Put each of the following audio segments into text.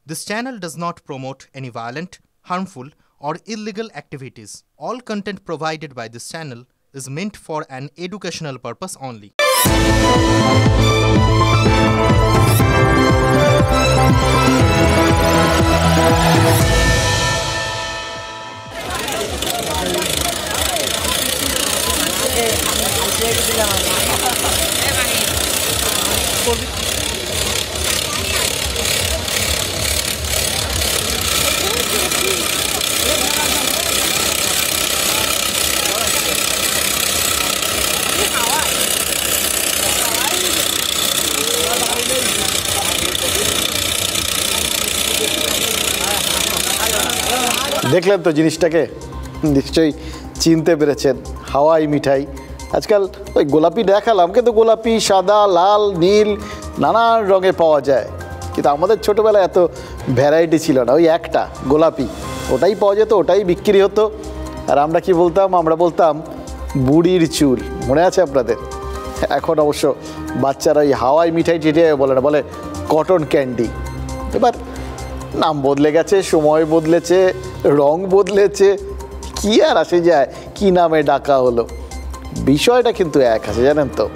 This channel does not promote any violent, harmful, or illegal activities. All content provided by this channel is meant for an educational purpose only. দেখলেন তো জিনিসটাকে নিশ্চয়ই চিনতে পেরেছেন হাওয়াই মিঠাই আজকাল ওই গোলাপি দেখালাম কিন্তু গোলাপি সাদা লাল নীল নানান রঙে পাওয়া যায় কিন্তু আমাদের ছোটোবেলায় এত ভ্যারাইটি ছিল না ওই একটা গোলাপি ওটাই পাওয়া যেত ওটাই বিক্রি হতো আর আমরা কি বলতাম আমরা বলতাম বুড়ির চুল মনে আছে আপনাদের এখন অবশ্য বাচ্চারা ওই হাওয়াই মিঠাই টিটে বলে না বলে কটন ক্যান্ডি এবার নাম বদলে গেছে সময় বদলেছে রং বদলেছে কি আর আসে যায় কি নামে ডাকা হলো বিষয়টা কিন্তু এক আছে জানেন তো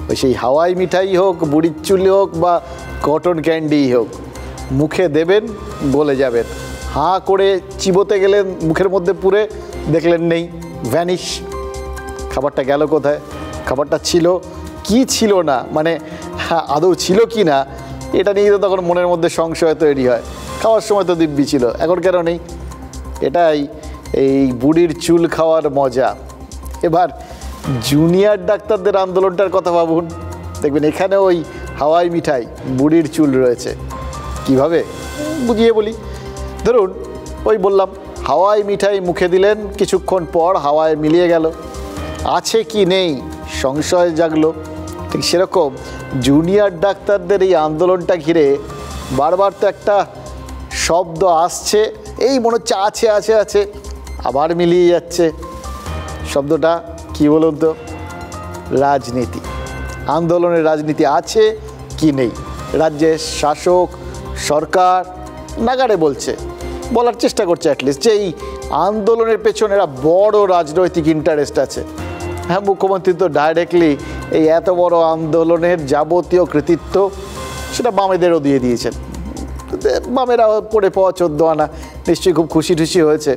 ওই সেই হাওয়াই মিঠাই হোক বুড়ির চুল হোক বা কটন ক্যান্ডি হোক মুখে দেবেন বলে যাবেন হাঁ করে চিবোতে গেলেন মুখের মধ্যে পুরে দেখলেন নেই ভ্যানিশ খাবারটা গেল কোথায় খাবারটা ছিল কি ছিল না মানে আদৌ ছিল কি না এটা নিয়ে তো তখন মনের মধ্যে সংশয় তৈরি হয় খাওয়ার সময় তো দিব্যি ছিল এখন কেন নেই এটাই এই বুড়ির চুল খাওয়ার মজা এবার জুনিয়র ডাক্তারদের আন্দোলনটার কথা ভাবুন দেখবেন এখানে ওই হাওয়াই মিঠাই বুড়ির চুল রয়েছে কিভাবে বুঝিয়ে বলি ধরুন ওই বললাম হাওয়াই মিঠাই মুখে দিলেন কিছুক্ষণ পর হাওয়ায় মিলিয়ে গেল আছে কি নেই সংশয় জাগলো ঠিক সেরকম জুনিয়র ডাক্তারদের এই আন্দোলনটা ঘিরে বারবার তো একটা শব্দ আসছে এই মনে হচ্ছে আছে আছে আছে আবার মিলিয়ে যাচ্ছে শব্দটা কি বলুন তো রাজনীতি আন্দোলনের রাজনীতি আছে কি নেই রাজ্যের শাসক সরকার নাগাড়ে বলছে বলার চেষ্টা করছে অ্যাটলিস্ট যে এই আন্দোলনের পেছনে এরা বড় রাজনৈতিক ইন্টারেস্ট আছে হ্যাঁ মুখ্যমন্ত্রী তো ডাইরেক্টলি এই এত বড় আন্দোলনের যাবতীয় কৃতিত্ব সেটা বামেদেরও দিয়ে দিয়েছেন বামেরা পড়ে পাওয়া 14 আনা নিশ্চয়ই খুব খুশি টুশি হয়েছে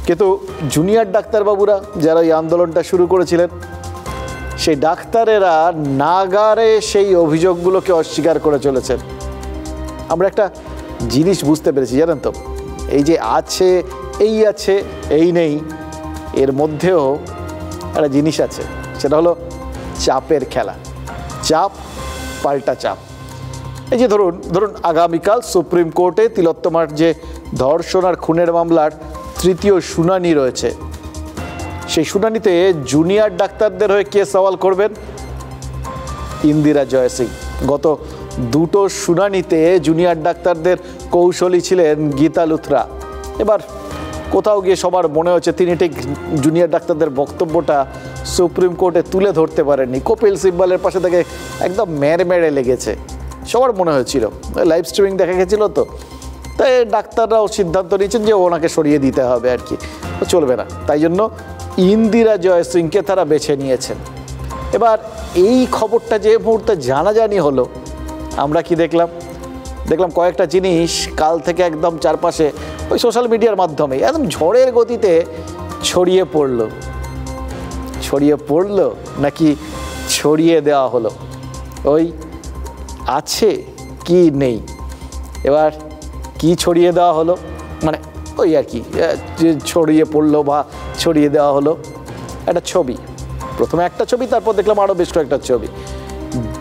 কিন্তু জুনিয়র ডাক্তারবাবুরা যারা এই আন্দোলনটা শুরু করেছিলেন সেই ডাক্তারেরা নাগারে সেই অভিযোগগুলোকে অস্বীকার করে চলেছেন আমরা একটা জিনিস বুঝতে পেরেছি জানেন তো এই যে আছে এই নেই এর মধ্যেও একটা জিনিস আছে সেটা হলো চাপের খেলা চাপ পাল্টা চাপ এই যে ধরুন আগামীকাল সুপ্রিম কোর্টে তিলোত্তমার যে ধর্ষণ আর খুনের মামলার তৃতীয় শুনানি রয়েছে সেই শুনানিতে জুনিয়র ডাক্তারদের হয়ে কে সওয়াল করবেন ইন্দিরা জয় সিং গত দুটো শুনানিতে জুনিয়র ডাক্তারদের কৌশলী ছিলেন গীতা লুথরা এবার কোথাও গিয়ে সবার মনে হচ্ছে তিনি ঠিক জুনিয়র ডাক্তারদের বক্তব্যটা সুপ্রিম কোর্টে তুলে ধরতে পারেননি কপিল সিব্বলের পাশে থেকে একদম মেরে লেগেছে সবার মনে হয়েছিল লাইভ স্ট্রিমিং দেখা গেছিলো তো তাই ডাক্তাররাও সিদ্ধান্ত নিয়েছেন যে ওনাকে সরিয়ে দিতে হবে আর কি চলবে না তাই জন্য ইন্দিরা জয় সিংকে তারা বেছে নিয়েছেন এবার এই খবরটা যে মুহূর্তে জানাজানি হলো আমরা কি দেখলাম কয়েকটা জিনিস কাল থেকে একদম চারপাশে ওই সোশ্যাল মিডিয়ার মাধ্যমে একদম ঝড়ের গতিতে ছড়িয়ে পড়লো নাকি ছড়িয়ে দেওয়া হলো ওই আছে কি নেই এবার কি ছড়িয়ে দেওয়া হলো মানে ওই আর কি যে ছড়িয়ে পড়লো বা ছড়িয়ে দেওয়া হলো একটা ছবি প্রথমে একটা ছবি তারপর দেখলাম আরও বেশ কয়েকটা ছবি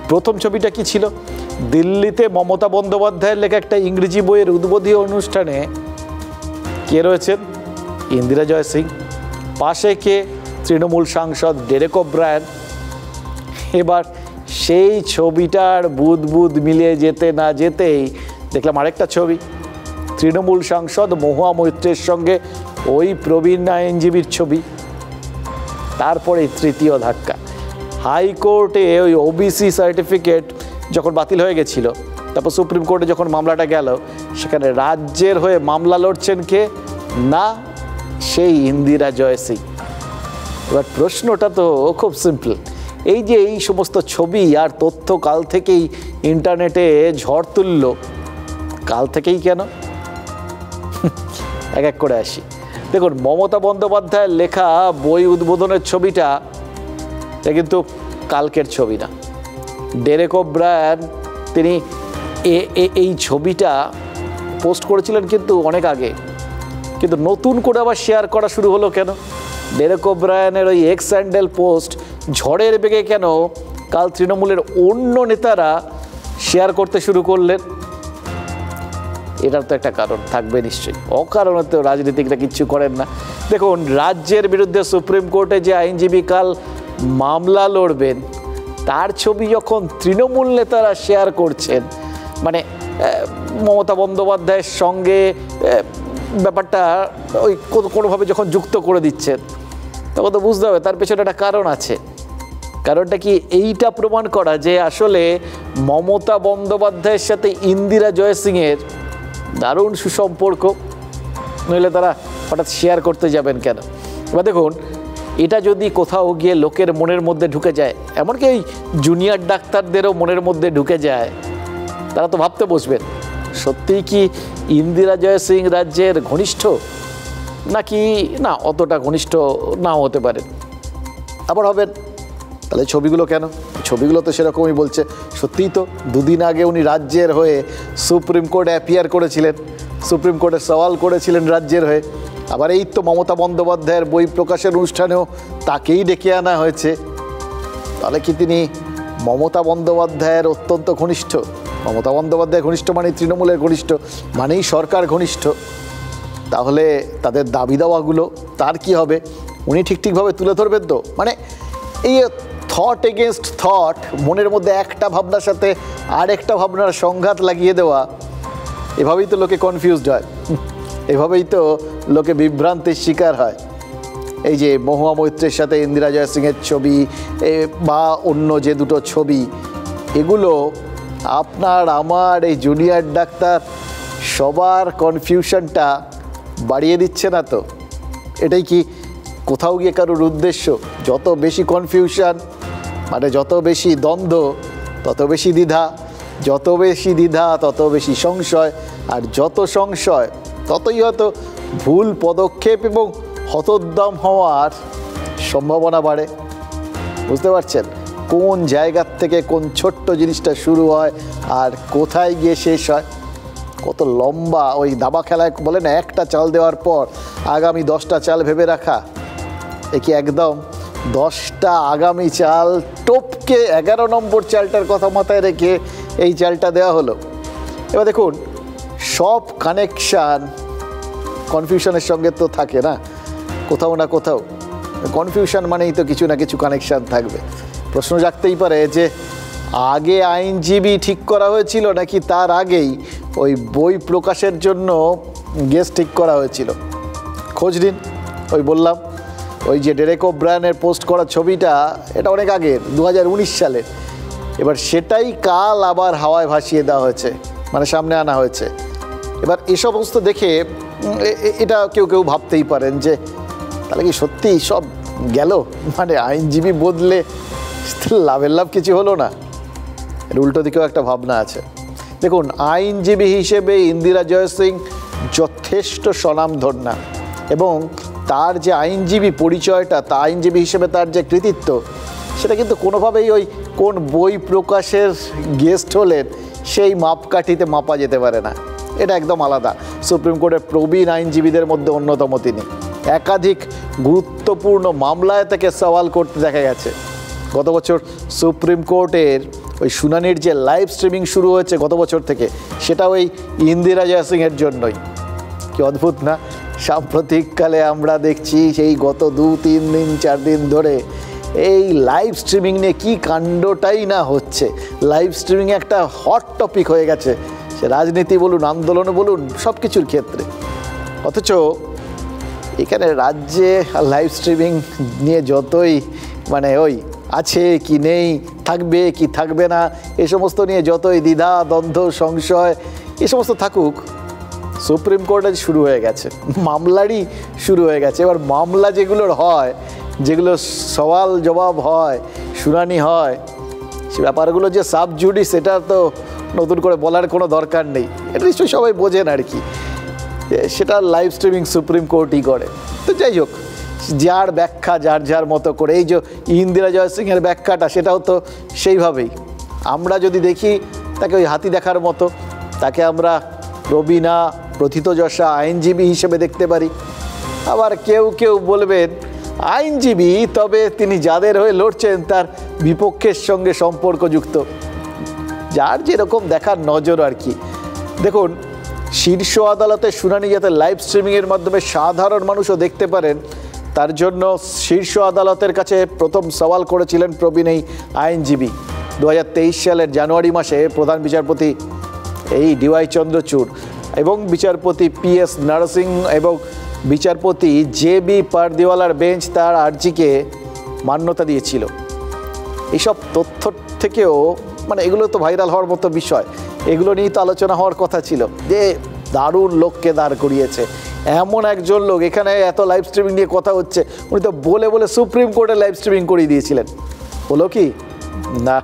প্রথম ছবিটা কি ছিল দিল্লিতে মমতা বন্দ্যোপাধ্যায়ের লেখা একটা ইংরেজি বইয়ের উদ্বোধনী অনুষ্ঠানে কে রয়েছেন ইন্দিরা জয় সিং পাশে কে তৃণমূল সাংসদ ডেরেক ওব্রায়েন এবার সেই ছবিটার বুদবুদ মিলিয়ে যেতে না যেতেই দেখলাম আরেকটা ছবি তৃণমূল সাংসদ মহুয়া মৈত্রের সঙ্গে ওই প্রবীণ আইনজীবীর ছবি তারপরে তৃতীয় ধাক্কা হাইকোর্টে ওই ওবিসি সার্টিফিকেট যখন বাতিল হয়ে গেছিল তারপর সুপ্রিম কোর্টে যখন মামলাটা গেল সেখানে রাজ্যের হয়ে মামলা লড়ছেন কে? না, সেই ইন্দিরা জয়সিং। এবার প্রশ্নটা তো খুব সিম্পল, এই যে এই সমস্ত ছবি আর তথ্য কাল থেকেই ইন্টারনেটে ঝড় তুলল, কাল থেকেই কেন? এক এক করে আসি। দেখুন, মমতা বন্দ্যোপাধ্যায়ের লেখা বই উদ্বোধনের ছবিটা এটা কিন্তু কালকের ছবি না। ডেরেক ওব্রায়ান তিনি এই ছবিটা পোস্ট করেছিলেন কিন্তু অনেক আগে, কিন্তু নতুন করে আবার শেয়ার করা শুরু হলো কেন? ডেরেক ওব্রায়ানের ওই এক্স হ্যান্ডেল পোস্ট ঝড়ের বেগে কেন কাল তৃণমূলের অন্য নেতারা শেয়ার করতে শুরু করলেন? এটার তো একটা কারণ থাকবে নিশ্চয়ই, অকারণে তো রাজনীতিকরা কিচ্ছু করেন না। দেখুন, রাজ্যের বিরুদ্ধে সুপ্রিম কোর্টে যে আইনজীবী কাল মামলা লড়বেন, তার ছবি যখন তৃণমূল নেতারা শেয়ার করছেন, মানে মমতা বন্দ্যোপাধ্যায়ের সঙ্গে ব্যাপারটা ওই কোনোভাবে যখন যুক্ত করে দিচ্ছেন, তখন তো বুঝতে হবে তার পেছনে একটা কারণ আছে। কারণটা কি? এইটা প্রমাণ করা যে আসলে মমতা বন্দ্যোপাধ্যায়ের সাথে ইন্দিরা জয়সিংয়ের দারুণ সুসম্পর্ক, নইলে তারা হঠাৎ শেয়ার করতে যাবেন কেন? এবার দেখুন, এটা যদি কোথাও গিয়ে লোকের মনের মধ্যে ঢুকে যায়, এমনকি ওই জুনিয়র ডাক্তারদেরও মনের মধ্যে ঢুকে যায়, তারা তো ভাবতে বসবেন সত্যিই কি ইন্দিরা জয়সিং রাজ্যের ঘনিষ্ঠ, নাকি না অতটা ঘনিষ্ঠ নাও হতে পারেন। আবার হবেন, তাহলে ছবিগুলো কেন? ছবিগুলো তো সেরকমই বলছে। সত্যিই তো দুদিন আগে উনি রাজ্যের হয়ে সুপ্রিম কোর্টে অ্যাপিয়ার করেছিলেন, সুপ্রিম কোর্টে সওয়াল করেছিলেন রাজ্যের হয়ে। আবার এই তো মমতা বন্দ্যোপাধ্যায়ের বই প্রকাশের অনুষ্ঠানেও তাকেই ডেকে আনা হয়েছে। তাহলে কি তিনি মমতা বন্দ্যোপাধ্যায়ের অত্যন্ত ঘনিষ্ঠ? মমতা বন্দ্যোপাধ্যায় ঘনিষ্ঠ মানেই তৃণমূলের ঘনিষ্ঠ, মানেই সরকার ঘনিষ্ঠ। তাহলে তাদের দাবি দাওয়াগুলো তার কি হবে? উনি ঠিকভাবে তুলে ধরবেন তো? মানে এই থট এগেনস্ট থট, মনের মধ্যে একটা ভাবনার সাথে আরেকটা ভাবনার সংঘাত লাগিয়ে দেওয়া, এভাবেই তো লোকে কনফিউজড হয়, এভাবেই তো লোকে বিভ্রান্তির শিকার হয়। এই যে মহুয়া মৈত্রের সাথে ইন্দিরা জয়সিংয়ের ছবি বা অন্য যে দুটো ছবি, এগুলো আপনার আমার এই জুনিয়র ডাক্তার সবার কনফিউশনটা বাড়িয়ে দিচ্ছে না তো? এটাই কি কোথাও গিয়ে কারোর উদ্দেশ্য? যত বেশি কনফিউশন মানে যত বেশি দ্বন্দ্ব, তত বেশি দ্বিধা, যত বেশি দ্বিধা তত বেশি সংশয়, আর যত সংশয় ততই হয়তো ভুল পদক্ষেপ এবং হতোদ্যম হওয়ার সম্ভাবনা বাড়ে। বুঝতে পারছেন কোন জায়গার থেকে কোন ছোট্ট জিনিসটা শুরু হয় আর কোথায় গিয়ে শেষ হয়? কত লম্বা ওই দাবা খেলায় বলে না, একটা চাল দেওয়ার পর আগামী 10টা চাল ভেবে রাখা। এ কি একদম 10টা আগামী চাল টপকে 11 নম্বর চালটার কথা মাথায় রেখে এই চালটা দেওয়া হলো। এবার দেখুন, সব কানেকশান কনফিউশনের সঙ্গে তো থাকে না, কোথাও না কোথাও কনফিউশন মানেই তো কিছু না কিছু কানেকশান থাকবে। প্রশ্ন জাগতেই পারে যে আগে আইনজীবী ঠিক করা হয়েছিল নাকি তার আগেই ওই বই প্রকাশের জন্য গেস্ট ঠিক করা হয়েছিল? খোঁজ নিন। ওই বললাম, ওই যে ডেরেক ওব্রায়ানের পোস্ট করা ছবিটা, এটা অনেক আগের, 2019 সালের। এবার সেটাই কাল আবার হাওয়ায় ভাসিয়ে দেওয়া হয়েছে, মানে সামনে আনা হয়েছে। এবার এ সমস্ত দেখে এটা কেউ কেউ ভাবতেই পারেন যে তাহলে কি সত্যি সব গেল, মানে আইনজীবী বদলে লাভের লাভ কিছু হলো না? এর উল্টো দিকেও একটা ভাবনা আছে। দেখুন, আইনজীবী হিসেবে ইন্দিরা জয়সিং যথেষ্ট স্বনামধন্যা, এবং তার যে আইনজীবী পরিচয়টা, তা আইনজীবী হিসেবে তার যে কৃতিত্ব, সেটা কিন্তু কোনোভাবেই ওই কোন বই প্রকাশের গেস্ট হলেন সেই মাপকাঠিতে মাপা যেতে পারে না। এটা একদম আলাদা। সুপ্রিম কোর্টের প্রবীণ আইনজীবীদের মধ্যে অন্যতম তিনি। একাধিক গুরুত্বপূর্ণ মামলায় তাকে সওয়াল করতে দেখা গেছে। গত বছর সুপ্রিম কোর্টের ওই শুনানির যে লাইভ স্ট্রিমিং শুরু হয়েছে গত বছর থেকে, সেটা ওই ইন্দিরা জয়সিংয়ের জন্যই। কি অদ্ভুত না? সাম্প্রতিককালে আমরা দেখছি সেই গত 2-3 দিন 4 দিন ধরে এই লাইভ স্ট্রিমিং নিয়ে কী কাণ্ডটাই না হচ্ছে। লাইভ স্ট্রিমিং একটা হট টপিক হয়ে গেছে, সে রাজনীতি বলুন, আন্দোলন বলুন, সব কিছুর ক্ষেত্রে। অথচ এখানে রাজ্যে লাইভ স্ট্রিমিং নিয়ে যতই মানে ওই আছে কি নেই, থাকবে কি থাকবে না, এ সমস্ত নিয়ে যতই দ্বিধা দ্বন্দ্ব সংশয় এ সমস্ত থাকুক, সুপ্রিম কোর্টে শুরু হয়ে গেছে, মামলারই শুরু হয়ে গেছে। এবার মামলা যেগুলোর হয়, যেগুলো সওয়াল জবাব হয়, শুনানি হয়, সে ব্যাপারগুলো যে সাব জুডিস, এটা তো নতুন করে বলার কোনো দরকার নেই, এটা নিশ্চয়ই সবাই বোঝেন আর কি। সেটা লাইভ স্ট্রিমিং সুপ্রিম কোর্টই করে। তো যাই হোক, যার ব্যাখ্যা যার যার মতো করে। এই যে ইন্দিরা জয়সিংয়ের ব্যাখ্যাটা, সেটাও তো সেইভাবেই। আমরা যদি দেখি তাকে ওই হাতি দেখার মতো, তাকে আমরা প্রবীণা প্রথিতযশা আইনজীবী হিসেবে দেখতে পারি। আবার কেউ কেউ বলবেন আইনজীবী, তবে তিনি যাদের হয়ে লড়ছেন তার বিপক্ষের সঙ্গে সম্পর্কযুক্ত। যার যেরকম দেখার নজর আর কি। দেখুন, শীর্ষ আদালতের শুনানি যাতে লাইভ স্ট্রিমিংয়ের মাধ্যমে সাধারণ মানুষও দেখতে পারেন, তার জন্য শীর্ষ আদালতের কাছে প্রথম সওয়াল করেছিলেন প্রবীণ এই আইনজীবী। 2023 সালের জানুয়ারি মাসে প্রধান বিচারপতি এই ডিওয়াই চন্দ্রচূড় এবং বিচারপতি PS নরসিং এবং বিচারপতি JB পারদিওয়ালার বেঞ্চ তার আর্জিকে মান্যতা দিয়েছিল। এইসব তথ্য থেকেও মানে এগুলো তো ভাইরাল হওয়ার মতো বিষয়, এগুলো নিয়েই তো আলোচনা হওয়ার কথা ছিল যে দারুণ লোককে দাঁড় করিয়েছে এমন একজন লোক। এখানে এত লাইভ স্ট্রিমিং নিয়ে কথা হচ্ছে, উনি তো বলে বলে সুপ্রিম কোর্টে লাইভ স্ট্রিমিং করিয়ে দিয়েছিলেন। হলো কি না?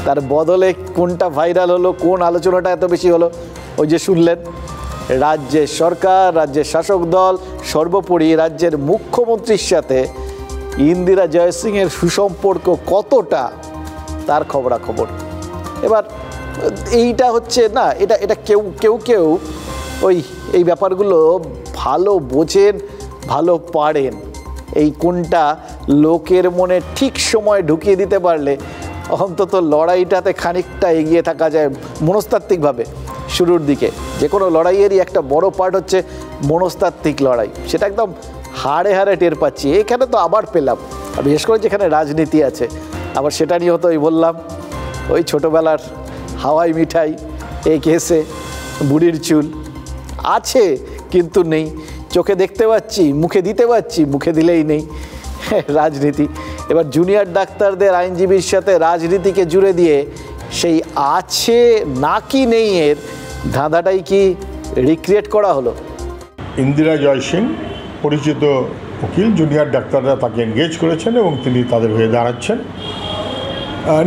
তার বদলে কোনটা ভাইরাল হলো, কোন আলোচনাটা এত বেশি হলো? ওই যে শুনলেন, রাজ্যের সরকার, রাজ্যের শাসক দল, সর্বোপরি রাজ্যের মুখ্যমন্ত্রীর সাথে ইন্দিরা জয়সিংয়ের সুসম্পর্ক কতটা, তার খবরাখবর। এবার এইটা হচ্ছে না, এটা কেউ ওই এই ব্যাপারগুলো ভালো বোঝেন, ভালো পারেন। এই কোনটা লোকের মনে ঠিক সময় ঢুকিয়ে দিতে পারলে অন্তত লড়াইটাতে খানিকটা এগিয়ে থাকা যায় মনস্তাত্ত্বিকভাবে। শুরুর দিকে যে কোনো লড়াইয়েরই একটা বড় পার্ট হচ্ছে মনস্তাত্ত্বিক লড়াই, সেটা একদম হাড়ে হাড়ে টের পাচ্ছি। এখানে তো আবার পেলাম, আর বিশেষ করে যেখানে রাজনীতি আছে, আবার সেটা নিয়েও তো ওই বললাম, ওই ছোটোবেলার হাওয়াই মিঠাই, এই কেসে বুড়ির চুল আছে কিন্তু নেই, চোখে দেখতে পাচ্ছি, মুখে দিতে পাচ্ছি, মুখে দিলেই নেই রাজনীতি। এবার জুনিয়র ডাক্তারদের আইনজীবীর সাথে রাজনীতিকে জুড়ে দিয়ে সেই আছে নাকি নেই এর ধাঁধাটাই কি রিক্রিয়েট করা হলো? ইন্দিরা জয়সিং পরিচিত উকিল, জুনিয়র ডাক্তাররা তাকে এনগেজ করেছেন এবং তিনি তাদের হয়ে দাঁড়াচ্ছেন।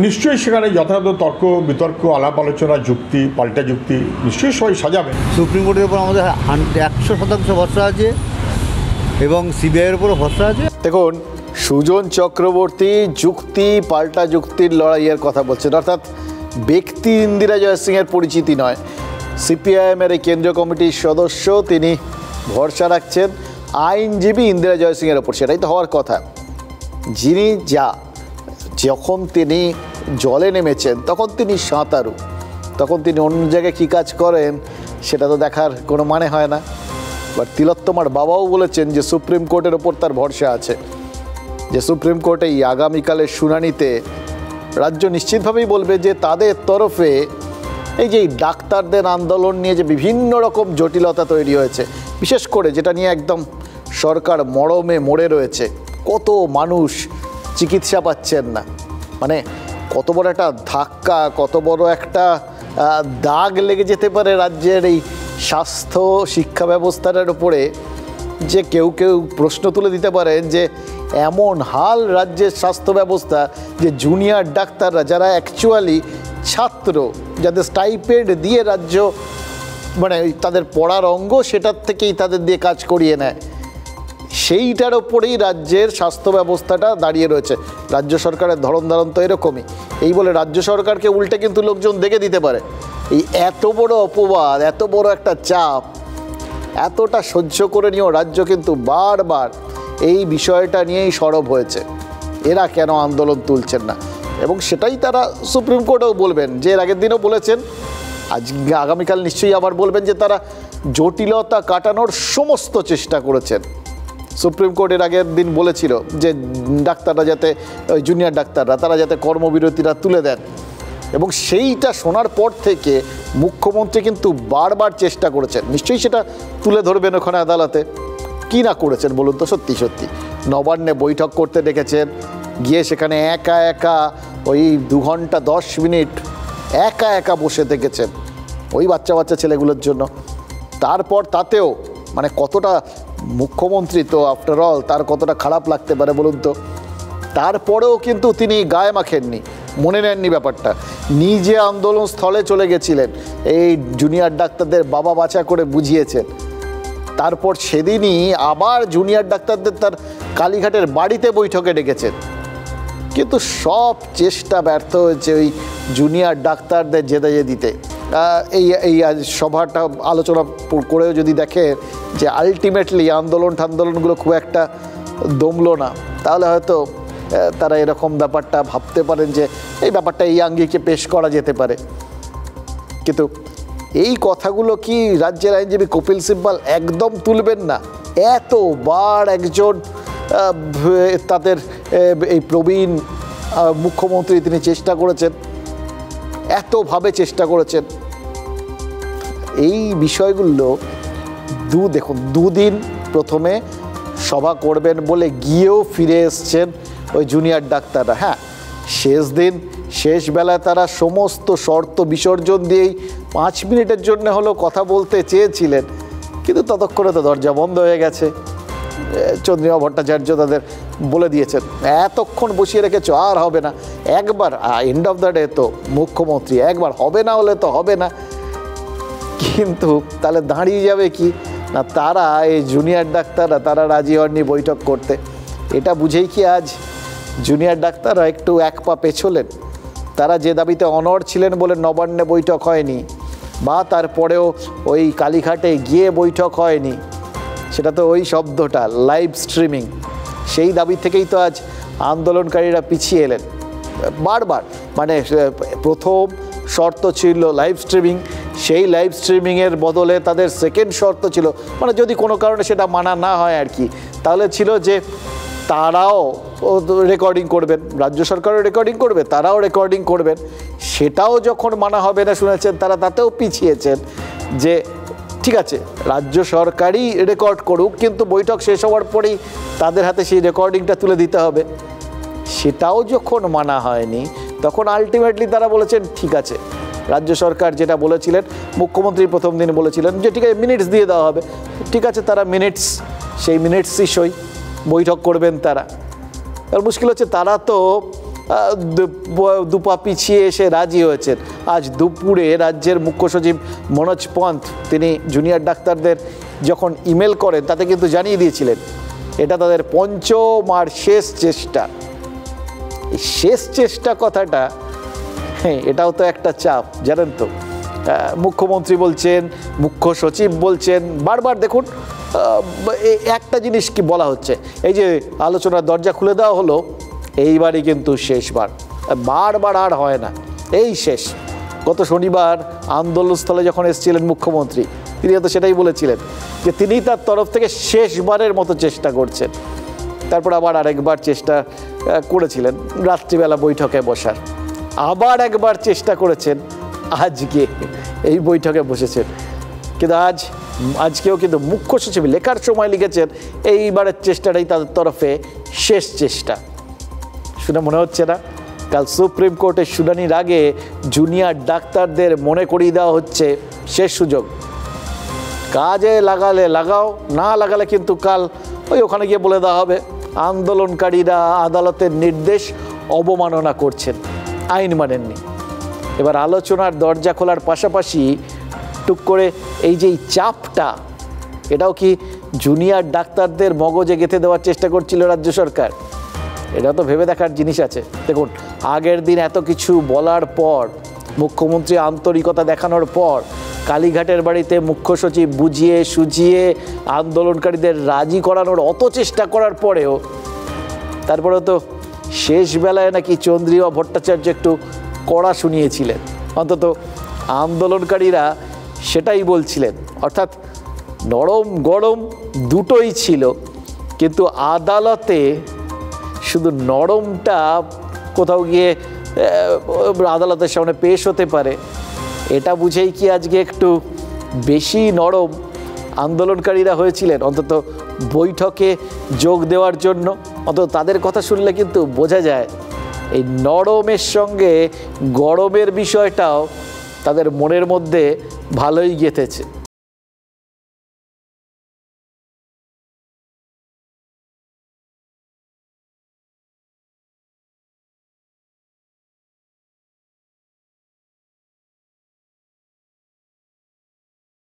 নিশ্চয়ই সেখানে যথাযথ তর্ক বিতর্ক, আলাপ আলোচনা, যুক্তি, পাল্টা যুক্তি নিশ্চয়ই সবাই সাজাবেন। সুপ্রিম কোর্টের উপর আমাদের 100% ভরসা আছে এবং সিবিআইয়ের উপরও ভরসা আছে। দেখুন, সুজন চক্রবর্তী যুক্তি পাল্টা যুক্তির লড়াইয়ের কথা বলছেন, অর্থাৎ ব্যক্তি ইন্দিরা জয়সিংয়ের পরিচিতি নয়। সিপিআইএমের এই কেন্দ্রীয় কমিটির সদস্য, তিনি ভরসা রাখছেন আইনজীবী ইন্দিরা জয়সিংয়ের ওপর। সেটাই তো হওয়ার কথা। যিনি যখন তিনি জলে নেমেছেন তখন তিনি সাঁতারু, তখন তিনি অন্য জায়গায় কী কাজ করেন সেটা তো দেখার কোনো মানে হয় না। এবার তিলোত্তমার বাবাও বলেছেন যে সুপ্রিম কোর্টের ওপর তার ভরসা আছে, যে সুপ্রিম কোর্টে এই আগামীকালের শুনানিতে রাজ্য নিশ্চিতভাবেই বলবে যে তাদের তরফে এই যে ডাক্তারদের আন্দোলন নিয়ে যে বিভিন্ন রকম জটিলতা তৈরি হয়েছে, বিশেষ করে যেটা নিয়ে একদম সরকার মরমে মরে রয়েছে, কত মানুষ চিকিৎসা পাচ্ছেন না, মানে কত বড় একটা ধাক্কা, কত বড় একটা দাগ লেগে যেতে পারে রাজ্যের এই স্বাস্থ্য শিক্ষা ব্যবস্থাটার উপরে, যে কেউ প্রশ্ন তুলে দিতে পারেন যে এমন হাল রাজ্যের স্বাস্থ্য ব্যবস্থা যে জুনিয়র ডাক্তাররা, যারা অ্যাকচুয়ালি ছাত্র, যাদের স্টাইপেন্ড দিয়ে রাজ্য মানে তাদের পড়ার অঙ্গ সেটার থেকেই তাদের দিয়ে কাজ করিয়ে নেয়, সেইটার ওপরেই রাজ্যের স্বাস্থ্য ব্যবস্থাটা দাঁড়িয়ে রয়েছে। রাজ্য সরকারের ধরন তো এরকমই। এই বলে রাজ্য সরকারকে উল্টে কিন্তু লোকজন দেখে দিতে পারে। এই এত বড় অপবাদ, এত বড় একটা চাপ, এতটা সহ্য করে নিয়েও রাজ্য কিন্তু বারবার এই বিষয়টা নিয়েই সরব হয়েছে, এরা কেন আন্দোলন তুলছেন না। এবং সেটাই তারা সুপ্রিম কোর্টেও বলবেন, যে এর আগের দিনও বলেছেন, আজকে আগামীকাল নিশ্চয়ই আবার বলবেন যে তারা জটিলতা কাটানোর সমস্ত চেষ্টা করেছেন। সুপ্রিম কোর্টের আগের দিন বলেছিল যে ডাক্তাররা যাতে, ওই জুনিয়র ডাক্তাররা, তারা যাতে কর্মবিরতিরা তুলে দেন, এবং সেইটা শোনার পর থেকে মুখ্যমন্ত্রী কিন্তু বারবার চেষ্টা করেছেন, নিশ্চয়ই সেটা তুলে ধরবেন ওখানে আদালতে। কী না করেছেন বলুন তো? সত্যি নবান্নে বৈঠক করতে ডেকেছেন, গিয়ে সেখানে একা ওই 2 ঘন্টা 10 মিনিট একা বসে থেকেছেন ওই বাচ্চা ছেলেগুলোর জন্য। তারপর তাতেও মানে কতটা মুখ্যমন্ত্রী তো আফটার অল, তার কতটা খারাপ লাগতে পারে বলুন তো, তারপরেও কিন্তু তিনি গায়ে মাখেননি, মনে নেননি ব্যাপারটা, নিজে আন্দোলন স্থলে চলে গেছিলেন, এই জুনিয়র ডাক্তারদের বাবা বাছা করে বুঝিয়েছেন। তারপর সেদিনই আবার জুনিয়র ডাক্তারদের তার কালীঘাটের বাড়িতে বৈঠকে ডেকেছেন, কিন্তু সব চেষ্টা ব্যর্থ হয়েছে ওই জুনিয়র ডাক্তারদের জেদাইয়ে দিতে। এই সভাটা আলোচনা করেও যদি দেখে যে আলটিমেটলি আন্দোলনগুলো খুব একটা দমলো না, তাহলে হয়তো তারা এরকম ব্যাপারটা ভাবতে পারেন যে এই ব্যাপারটা এই আঙ্গিকে পেশ করা যেতে পারে। কিন্তু এই কথাগুলো কি রাজ্যের আইনজীবী কপিল সিব্বল একদম তুলবেন না? এতবার একজন তাদের এই প্রবীণ মুখ্যমন্ত্রী তিনি চেষ্টা করেছেন, এতভাবে চেষ্টা করেছেন। এই বিষয়গুলো দেখুন, দুদিন প্রথমে সভা করবেন বলে গিয়েও ফিরে এসছেন ওই জুনিয়র ডাক্তাররা। হ্যাঁ, শেষ দিন শেষ বেলায় তারা সমস্ত শর্ত বিসর্জন দিয়েই 5 মিনিটের জন্য হলেও কথা বলতে চেয়েছিলেন, কিন্তু ততক্ষণে তো দরজা বন্ধ হয়ে গেছে। চন্দ্রিমা ভট্টাচার্য তাদের বলে দিয়েছেন এতক্ষণ বসিয়ে রেখেছো, আর হবে না, একবার এন্ড অফ দ্য ডে তো মুখ্যমন্ত্রী, একবার হবে না হলে তো হবে না। কিন্তু তাহলে দাঁড়িয়ে যাবে কি না, তারা এই জুনিয়র ডাক্তাররা তারা রাজি হননি বৈঠক করতে। এটা বুঝেই কি আজ জুনিয়র ডাক্তাররা একটু এক পা পেছোলেন? তারা যে দাবিতে অনড় ছিলেন বলে নবান্নে বৈঠক হয়নি, বা তারপরেও ওই কালীঘাটে গিয়ে বৈঠক হয়নি, সেটা তো ওই শব্দটা লাইভ স্ট্রিমিং, সেই দাবি থেকেই তো আজ আন্দোলনকারীরা পিছিয়ে এলেন বারবার। মানে প্রথম শর্ত ছিল লাইভ স্ট্রিমিং, সেই লাইভ স্ট্রিমিংয়ের বদলে তাদের সেকেন্ড শর্ত ছিল, মানে যদি কোনো কারণে সেটা মানা না হয় আর কি, তাহলে ছিল যে তারাও রেকর্ডিং করবেন, রাজ্য সরকারও রেকর্ডিং করবে, তারাও রেকর্ডিং করবেন। সেটাও যখন মানা হবে না শুনেছেন, তারা তাতেও পিছিয়েছেন যে ঠিক আছে রাজ্য সরকারই রেকর্ড করুক, কিন্তু বৈঠক শেষ হওয়ার পরেই তাদের হাতে সেই রেকর্ডিংটা তুলে দিতে হবে। সেটাও যখন মানা হয়নি, তখন আলটিমেটলি তারা বলেছেন ঠিক আছে, রাজ্য সরকার যেটা বলেছিলেন, মুখ্যমন্ত্রী প্রথম দিন বলেছিলেন যে ঠিক আছে মিনিটস দিয়ে দেওয়া হবে, ঠিক আছে তারা সেই মিনিটসই সই বৈঠক করবেন তারা। আর মুশকিল হচ্ছে তারা তো দুপা পিছিয়ে এসে রাজি হয়েছেন। আজ দুপুরে রাজ্যের মুখ্য সচিব মনোজ পন্থ তিনি জুনিয়র ডাক্তারদের যখন ইমেল করেন, তাতে কিন্তু জানিয়ে দিয়েছিলেন এটা তাদের পঞ্চম আর শেষ চেষ্টা। এই শেষ চেষ্টা কথাটা, হ্যাঁ, এটাও তো একটা চাপ, জানেন তো। মুখ্যমন্ত্রী বলছেন, মুখ্য সচিব বলছেন, বারবার দেখুন একটা জিনিস কি বলা হচ্ছে, এই যে আলোচনার দরজা খুলে দেওয়া হলো, এইবারই কিন্তু শেষবার, বারবার আর হয় না, এই শেষ। গত শনিবার আন্দোলনস্থলে যখন এসেছিলেন মুখ্যমন্ত্রী, তিনি তো সেটাই বলেছিলেন যে তিনি তার তরফ থেকে শেষবারের মতো চেষ্টা করছেন। তারপর আবার আরেকবার চেষ্টা করেছিলেন রাত্রিবেলা বৈঠকে বসার, আবার একবার চেষ্টা করেছেন আজকে এই বৈঠকে বসেছেন। কিন্তু আজকেও কিন্তু মুখ্য সচিব লেখার সময় লিখেছেন এইবারের চেষ্টাটাই তাদের তরফে শেষ চেষ্টা। শুনে মনে হচ্ছে না কাল সুপ্রিম কোর্টের শুনানির আগে জুনিয়র ডাক্তারদের মনে করিয়ে দেওয়া হচ্ছে শেষ সুযোগ, কাজে লাগালে লাগাও, না লাগালে কিন্তু কাল ওখানে গিয়ে বলে দেওয়া হবে আন্দোলনকারীরা আদালতের নির্দেশ অবমাননা করছেন, আইন মানেননি। এবার আলোচনার দরজা খোলার পাশাপাশি টুক করে এই যে চাপটা, এটাও কি জুনিয়র ডাক্তারদের মগজে গেঁথে দেওয়ার চেষ্টা করছিল রাজ্য সরকার? এটা তো ভেবে দেখার জিনিস আছে। দেখুন, আগের দিন এত কিছু বলার পর, মুখ্যমন্ত্রী আন্তরিকতা দেখানোর পর, কালীঘাটের বাড়িতে মুখ্য সচিব বুঝিয়ে সুঝিয়ে আন্দোলনকারীদের রাজি করানোর অত চেষ্টা করার পরেও, তারপরেও তো শেষ বেলায় নাকি চন্দ্রিমা ভট্টাচার্য একটু কড়া শুনিয়েছিলেন, অন্তত আন্দোলনকারীরা সেটাই বলছিলেন। অর্থাৎ নরম গরম দুটোই ছিল, কিন্তু আদালতে শুধু নরমটা কোথাও গিয়ে আদালতের সামনে পেশ হতে পারে, এটা বুঝেই কি আজকে একটু বেশি নরম আন্দোলনকারীরা হয়েছিলেন অন্তত বৈঠকে যোগ দেওয়ার জন্য। অন্তত তাদের কথা শুনলে কিন্তু বোঝা যায় এই নরমের সঙ্গে গরমের বিষয়টাও তাদের মনের মধ্যে ভালোই গেঁথেছে।